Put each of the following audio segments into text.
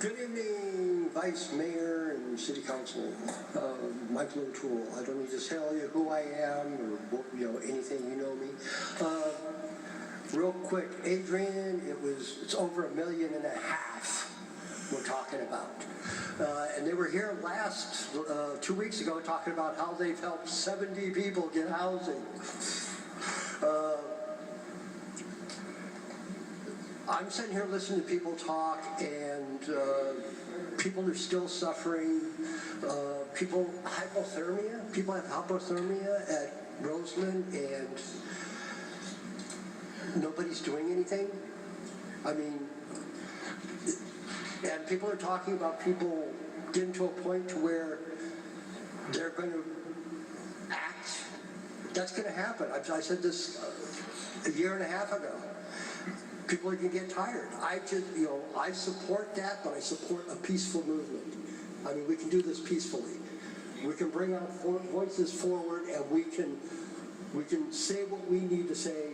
Good evening, Vice Mayor and City Council. Michael O'Toole. I don't need to tell you who I am or anything. You know me. Real quick, Adrian. It's over 1.5 million we're talking about, and they were here last 2 weeks ago talking about how they've helped 70 people get housing. I'm sitting here listening to people talk, and people are still suffering. People have hypothermia at Roseland, and nobody's doing anything. I mean, and people are talking about people getting to a point to where they're going to act. That's going to happen. I said this a 1.5 years ago. People are going to get tired. I support that, but I support a peaceful movement. I mean, we can do this peacefully. We can bring our voices forward, and we can say what we need to say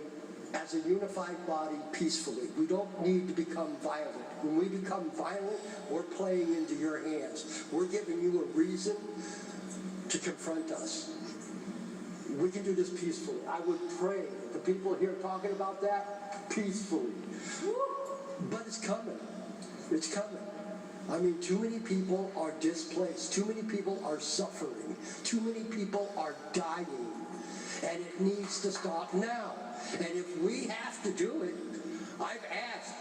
as a unified body peacefully. We don't need to become violent. When we become violent, we're playing into your hands. We're giving you a reason to confront us. We can do this peacefully. I would pray that the people here talking about that peacefully. But it's coming. It's coming. I mean, too many people are displaced. Too many people are suffering. Too many people are dying. And it needs to stop now. And if we have to do it, I've asked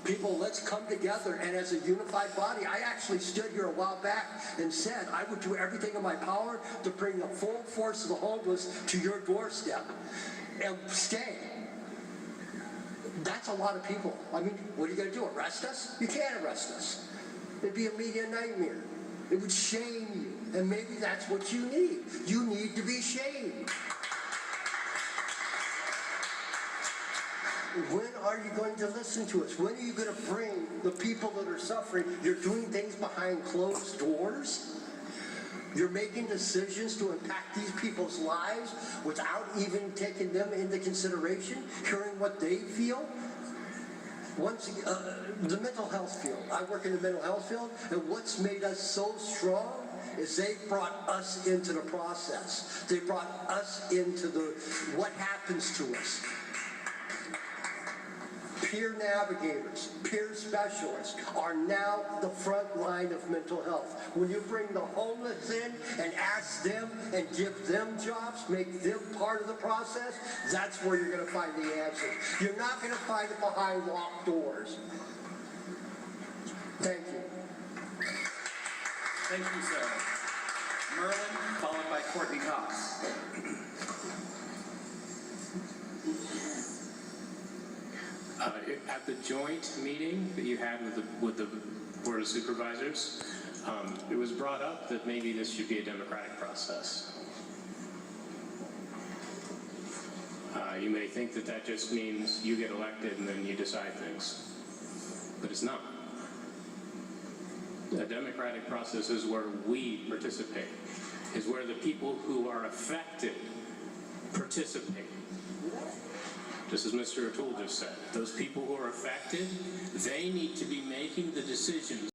people, let's come together, and as a unified body, I actually stood here a while back and said I would do everything in my power to bring the full force of the homeless to your doorstep and stay. That's a lot of people. I mean, what are you going to do, arrest us? You can't arrest us. It'd be a media nightmare. It would shame you, and maybe that's what you need. You need to be shamed. When are you going to listen to us? When are you going to bring the people that are suffering? You're doing things behind closed doors. You're making decisions to impact these people's lives without even taking them into consideration, hearing what they feel. Once the mental health field. I work in the mental health field, and what's made us so strong is they brought us into the process. They brought us into what happens to us. Peer navigators, peer specialists are now the front line of mental health. When you bring the homeless in and ask them and give them jobs, make them part of the process, that's where you're going to find the answers. You're not going to find it behind locked doors. Thank you. Thank you, sir. Merlin, followed by Courtney Cox. At the joint meeting that you had with the Board of Supervisors, it was brought up that maybe this should be a democratic process. You may think that just means you get elected and then you decide things, but it's not. A democratic process is where we participate, is where the people who are affected participate. Just as Mr. O'Toole just said, those people who are affected, they need to be making the decisions